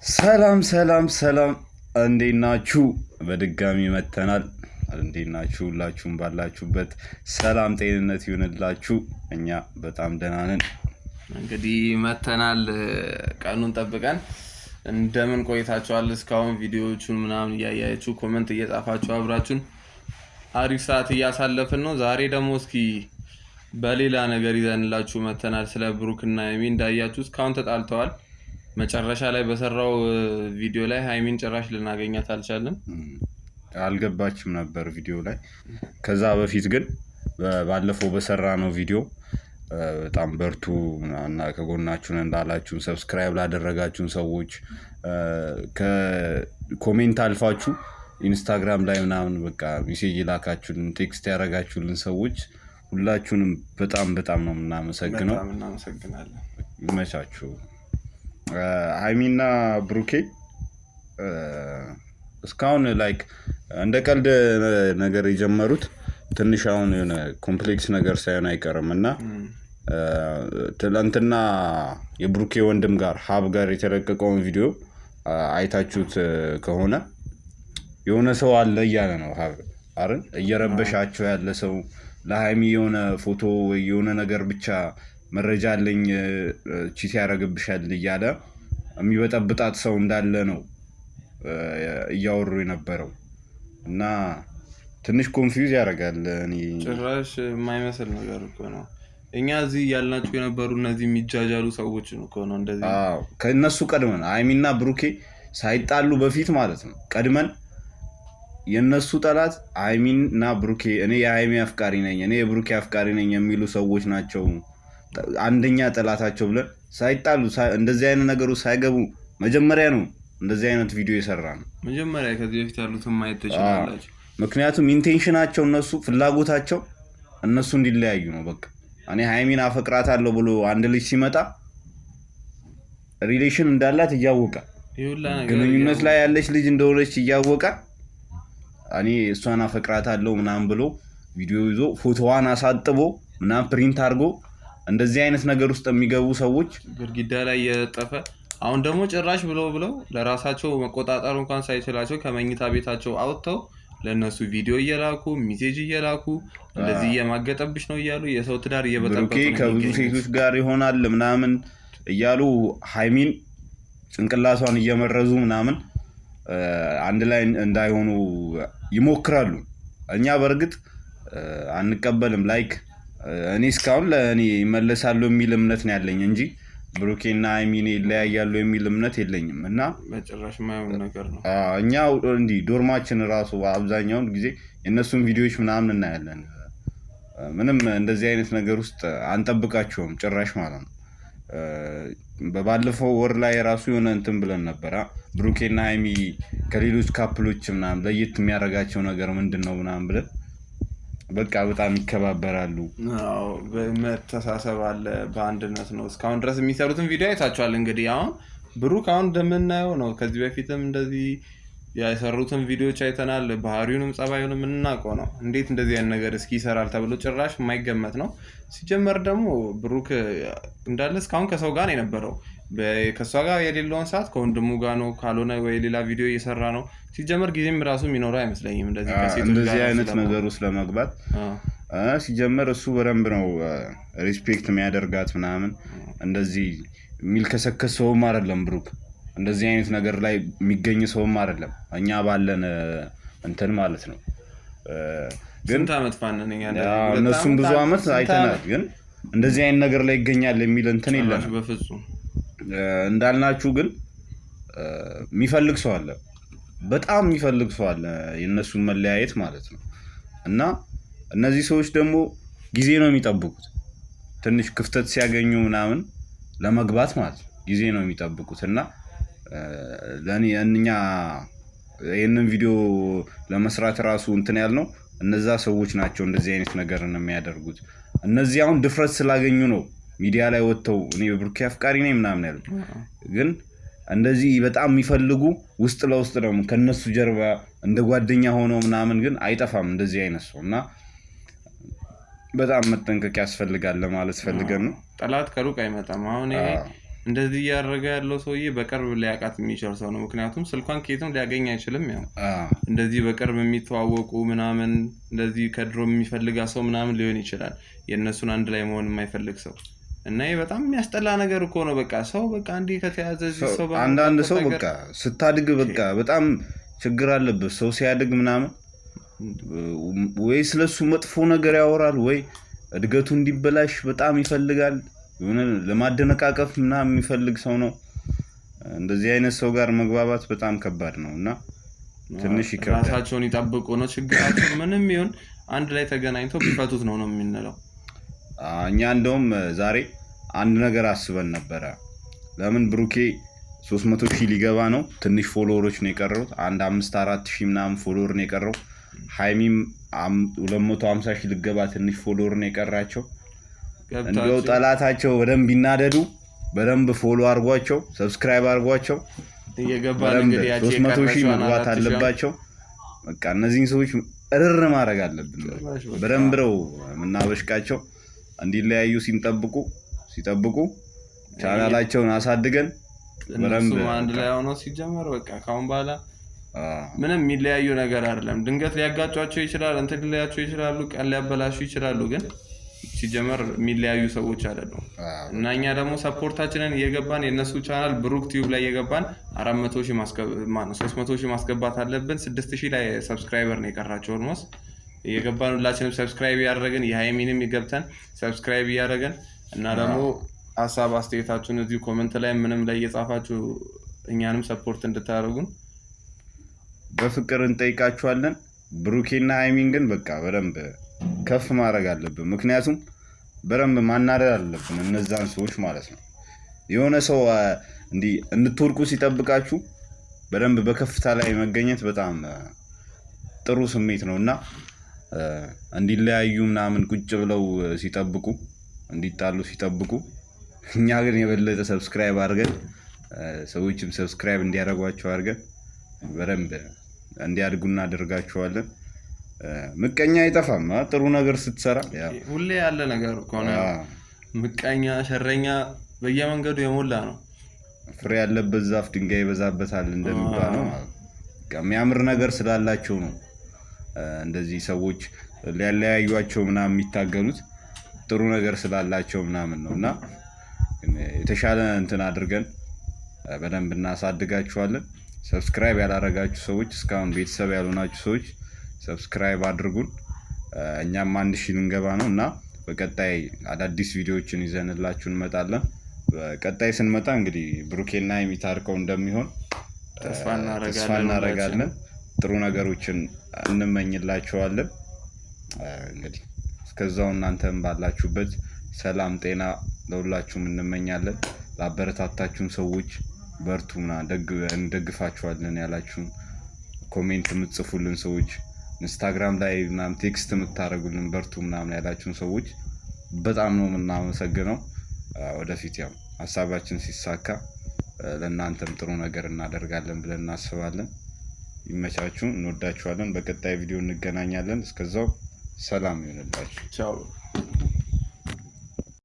ሰላም ሰላም ሰላም እንዴት ናችሁ? በድጋሚ መተናል። እንዴት ናችሁ? ሁላችሁም ባላችሁበት ሰላም ጤንነት ይሁንላችሁ። እኛ በጣም ደህና ነን። እንግዲህ መተናል ቀኑን ጠብቀን። እንደምን ቆይታችኋል? እስካሁን ቪዲዮዎቹን ምናምን እያያችሁ ኮሜንት እየጻፋችሁ አብራችሁን አሪፍ ሰዓት እያሳለፍን ነው። ዛሬ ደግሞ እስኪ በሌላ ነገር ይዘንላችሁ መተናል። ስለ ብሩክና ሀይሚ እንዳያችሁ እስካሁን ተጣልተዋል። መጨረሻ ላይ በሰራው ቪዲዮ ላይ ሀይሚን ጭራሽ ልናገኛት አልቻልንም። አልገባችም ነበር ቪዲዮ ላይ። ከዛ በፊት ግን ባለፈው በሰራነው ቪዲዮ በጣም በርቱ እና ከጎናችሁን እንዳላችሁን ሰብስክራይብ ላደረጋችሁን ሰዎች ከኮሜንት አልፋችሁ ኢንስታግራም ላይ ምናምን በቃ ሜሴጅ ላካችሁልን ቴክስት ያደረጋችሁልን ሰዎች ሁላችሁንም በጣም በጣም ነው የምናመሰግነው። በጣም እናመሰግናለን። ይመቻችሁ። ሀይሚና ብሩኬ እስካሁን ላይክ እንደ ቀልድ ነገር የጀመሩት ትንሽ አሁን የሆነ ኮምፕሌክስ ነገር ሳይሆን አይቀርም እና ትላንትና የብሩኬ ወንድም ጋር ሀብ ጋር የተለቀቀውን ቪዲዮ አይታችሁት ከሆነ የሆነ ሰው አለ እያለ ነው ሀብ አይደል? እየረበሻቸው ያለ ሰው ለሀይሚ የሆነ ፎቶ ወይ የሆነ ነገር ብቻ መረጃ አለኝ ቺት ያደርግብሻል እያለ የሚበጠብጣት ሰው እንዳለ ነው እያወሩ የነበረው እና ትንሽ ኮንፊውዝ ያደርጋል። እኔ ጭራሽ የማይመስል ነገር እኮ ነው። እኛ እዚህ ያልናቸው የነበሩ እነዚህ የሚጃጃሉ ሰዎች ነው እኮ ነው እንደዚህ። ከእነሱ ቀድመን ሀይሚና ብሩኬ ሳይጣሉ በፊት ማለት ነው ቀድመን የነሱ ጠላት ሀይሚና ብሩኬ፣ እኔ የሀይሚ አፍቃሪ ነኝ እኔ የብሩኬ አፍቃሪ ነኝ የሚሉ ሰዎች ናቸው አንደኛ ጠላታቸው ብለን ሳይጣሉ እንደዚህ አይነት ነገሩ ሳይገቡ መጀመሪያ ነው እንደዚህ አይነት ቪዲዮ የሰራ ነው። መጀመሪያ ከዚህ በፊት ያሉትን ማየት ትችላላችሁ። ምክንያቱም ኢንቴንሽናቸው እነሱ ፍላጎታቸው እነሱ እንዲለያዩ ነው። በቃ እኔ ሀይሚን አፈቅራታለሁ ብሎ አንድ ልጅ ሲመጣ ሪሌሽን እንዳላት እያወቀ ግንኙነት ላይ ያለች ልጅ እንደሆነች እያወቀ እኔ እሷን አፈቅራታለሁ ምናምን ብሎ ቪዲዮ ይዞ ፎቶዋን አሳጥቦ ምናምን ፕሪንት አድርጎ እንደዚህ አይነት ነገር ውስጥ የሚገቡ ሰዎች ግድግዳ ላይ የጠፈ አሁን ደግሞ ጭራሽ ብለው ለራሳቸው መቆጣጠር እንኳን ሳይችላቸው ከመኝታ ቤታቸው አውጥተው ለነሱ ቪዲዮ እየላኩ ሜሴጅ እየላኩ እንደዚህ እየማገጠብሽ ነው እያሉ የሰው ትዳር እየበጠበጡ ነው። ከብዙ ሴቶች ጋር ይሆናል ምናምን እያሉ ሀይሚን ጭንቅላቷን እየመረዙ ምናምን አንድ ላይ እንዳይሆኑ ይሞክራሉ። እኛ በእርግጥ አንቀበልም። ላይክ እኔ እስካሁን ለእኔ ይመለሳሉ የሚል እምነት ነው ያለኝ እንጂ ብሩኬና ሀይሚን ይለያያሉ የሚል እምነት የለኝም። እና በጭራሽ የማይሆን ነገር ነው። እኛ እንዲህ ዶርማችን ራሱ አብዛኛውን ጊዜ የእነሱን ቪዲዮዎች ምናምን እናያለን። ምንም እንደዚህ አይነት ነገር ውስጥ አንጠብቃቸውም ጭራሽ ማለት ነው። በባለፈው ወር ላይ ራሱ የሆነ እንትን ብለን ነበር። ብሩኬና ሀይሚ ከሌሎች ካፕሎች ምናምን ለየት የሚያደርጋቸው ነገር ምንድን ነው ምናምን ብለን በቃ በጣም ይከባበራሉ። መተሳሰብ አለ፣ በአንድነት ነው እስካሁን ድረስ የሚሰሩትን ቪዲዮ አይታችኋል። እንግዲህ አሁን ብሩክ አሁን እንደምናየው ነው። ከዚህ በፊትም እንደዚህ የሰሩትን ቪዲዮዎች አይተናል። ባህሪውንም ጸባዩንም የምናውቀው ነው። እንዴት እንደዚህ አይነት ነገር እስኪ ይሰራል ተብሎ ጭራሽ የማይገመት ነው። ሲጀመር ደግሞ ብሩክ እንዳለ እስካሁን ከሰው ጋር ነው የነበረው። ከእሷ ጋር የሌለውን ሰዓት ከወንድሙ ጋር ነው፣ ካልሆነ ወይ ሌላ ቪዲዮ እየሰራ ነው። ሲጀመር ጊዜም ራሱ የሚኖረው አይመስለኝም እንደዚህ አይነት ነገር ውስጥ ለመግባት። ሲጀመር እሱ በደንብ ነው ሪስፔክት የሚያደርጋት ምናምን፣ እንደዚህ የሚልከሰከስ ሰውም አይደለም ብሩክ። እንደዚህ አይነት ነገር ላይ የሚገኝ ሰውም አይደለም። እኛ ባለን እንትን ማለት ነው። ግን ታመት ፋነን እነሱም ብዙ አመት አይተናል። ግን እንደዚህ አይነት ነገር ላይ ይገኛል የሚል እንትን የለም በፍጹም። እንዳልናችሁ ግን የሚፈልግ ሰው አለ፣ በጣም የሚፈልግ ሰው አለ የእነሱን መለያየት ማለት ነው። እና እነዚህ ሰዎች ደግሞ ጊዜ ነው የሚጠብቁት፣ ትንሽ ክፍተት ሲያገኙ ምናምን ለመግባት ማለት ነው ጊዜ ነው የሚጠብቁት። እና ለእኔ እኛ ይህንን ቪዲዮ ለመስራት ራሱ እንትን ያልነው እነዛ ሰዎች ናቸው እንደዚህ አይነት ነገር የሚያደርጉት። እነዚህ አሁን ድፍረት ስላገኙ ነው ሚዲያ ላይ ወጥተው እኔ ብሩኬ አፍቃሪ ነኝ ምናምን ያሉት። ግን እንደዚህ በጣም የሚፈልጉ ውስጥ ለውስጥ ደግሞ ከነሱ ጀርባ እንደ ጓደኛ ሆነው ምናምን ግን አይጠፋም እንደዚህ አይነት ሰው። እና በጣም መጠንቀቅ ያስፈልጋል ለማለት ፈልገን ነው። ጠላት ከሩቅ አይመጣም። አሁን እንደዚህ እያደረገ ያለው ሰውዬ በቅርብ ሊያውቃት የሚችል ሰው ነው። ምክንያቱም ስልኳን ከየትም ሊያገኝ አይችልም። ያው እንደዚህ በቅርብ የሚተዋወቁ ምናምን እንደዚህ ከድሮ የሚፈልጋ ሰው ምናምን ሊሆን ይችላል፣ የእነሱን አንድ ላይ መሆን የማይፈልግ ሰው እና ይሄ በጣም የሚያስጠላ ነገር እኮ ነው። በቃ ሰው በቃ እንዲህ ከተያዘ ሰው አንዳንድ ሰው በቃ ስታድግ በቃ በጣም ችግር አለበት። ሰው ሲያድግ ምናምን ወይ ስለሱ መጥፎ ነገር ያወራል፣ ወይ እድገቱ እንዲበላሽ በጣም ይፈልጋል። የሆነ ለማደነቃቀፍ ምናምን የሚፈልግ ሰው ነው። እንደዚህ አይነት ሰው ጋር መግባባት በጣም ከባድ ነው እና ትንሽ ይከብዳል። ራሳቸውን ይጠብቁ ነው ችግራቸው። ምንም ይሁን አንድ ላይ ተገናኝተው ቢፈቱት ነው የምንለው። እኛ እንደውም ዛሬ አንድ ነገር አስበን ነበረ። ለምን ብሩኬ 300,000 ሊገባ ነው፣ ትንሽ ፎሎወሮች ነው የቀረው። አንድ 5-4 ምናምን ፎሎወር ነው የቀረው። ሃይሚም 250,000 ልገባ ትንሽ ፎሎወር ነው የቀራቸው። እንደው ጠላታቸው በደንብ ይናደዱ፣ በደንብ ፎሎ አድርጓቸው፣ ሰብስክራይብ አድርጓቸው። እየገባን እንግዲህ 300,000 መግባት አለባቸው። በቃ እነዚህን ሰዎች እርር ማድረግ አለብን። በደንብ ነው የምናበሽቃቸው። እንዲለያዩ ሲጠብቁ ቻናላቸውን አሳድገን በደንብ አንድ ላይ ሆነው ሲጀመር በቃ ካሁን በኋላ ምንም የሚለያዩ ነገር አይደለም። ድንገት ሊያጋጯቸው ይችላል፣ እንትን ሊለያቸው ይችላሉ፣ ቀን ሊያበላሹ ይችላሉ። ግን ሲጀመር የሚለያዩ ሰዎች አይደሉም። እና እኛ ደግሞ ሰፖርታችንን እየገባን የእነሱ ቻናል ብሩክ ቲዩብ ላይ እየገባን 300,000 ማስገባት አለብን። 6,000 ላይ ሰብስክራይበር ነው የቀራቸው። ኦልሞስት እየገባን ሁላችንም ሰብስክራይብ እያደረግን የሃይሚንም ይገብተን ሰብስክራይብ እያደረግን እና ደግሞ ሀሳብ አስተያየታችሁን እዚሁ ኮመንት ላይ ምንም ላይ እየጻፋችሁ እኛንም ሰፖርት እንድታደርጉን በፍቅር እንጠይቃችኋለን። ብሩኬና ሃይሚን ግን በቃ በደንብ ከፍ ማድረግ አለብን። ምክንያቱም በደንብ ማናደድ አለብን እነዛን ሰዎች ማለት ነው። የሆነ ሰው እንዲህ እንድትወድቁ ሲጠብቃችሁ በደንብ በከፍታ ላይ መገኘት በጣም ጥሩ ስሜት ነው እና እንዲለያዩ ምናምን ቁጭ ብለው ሲጠብቁ፣ እንዲጣሉ ሲጠብቁ፣ እኛ ግን የበለጠ ሰብስክራይብ አድርገን ሰዎችም ሰብስክራይብ እንዲያደርጓቸው አድርገን በደንብ እንዲያድጉ እናደርጋቸዋለን። ምቀኛ አይጠፋም። ጥሩ ነገር ስትሰራ ሁሌ ያለ ነገር ከሆነ ምቀኛ ሸረኛ በየመንገዱ የሞላ ነው። ፍሬ ያለበት ዛፍ ድንጋይ ይበዛበታል እንደሚባለው የሚያምር ነገር ስላላቸው ነው እንደዚህ ሰዎች ሊያለያዩቸው ምናምን የሚታገሉት። ጥሩ ነገር ስላላቸው ምናምን ነው እና የተሻለ እንትን አድርገን በደንብ እናሳድጋችኋለን። ሰብስክራይብ ያላረጋችሁ ሰዎች፣ እስካሁን ቤተሰብ ያልሆናችሁ ሰዎች ሰብስክራይብ አድርጉን። እኛም 1,000 ልንገባ ነው እና በቀጣይ አዳዲስ ቪዲዮዎችን ይዘንላችሁ እንመጣለን። በቀጣይ ስንመጣ እንግዲህ ብሩኬና ሃይሚ ታርቀው እንደሚሆን ተስፋ እናደርጋለን። ጥሩ ነገሮችን እንመኝላችኋለን። እንግዲህ እስከዛው እናንተም ባላችሁበት ሰላም ጤና ለሁላችሁም እንመኛለን። ላበረታታችሁን ሰዎች በርቱ፣ እንደግፋችኋለን ያላችሁን ኮሜንት የምትጽፉልን ሰዎች፣ ኢንስታግራም ላይ ምናምን ቴክስት የምታደርጉልን በርቱ ምናምን ያላችሁን ሰዎች በጣም ነው የምናመሰግነው። ወደፊት ያው ሀሳባችን ሲሳካ ለእናንተም ጥሩ ነገር እናደርጋለን ብለን እናስባለን። ይመቻችሁ፣ እንወዳችኋለን። በቀጣይ ቪዲዮ እንገናኛለን። እስከዛው ሰላም ይሁንላችሁ። ቻው።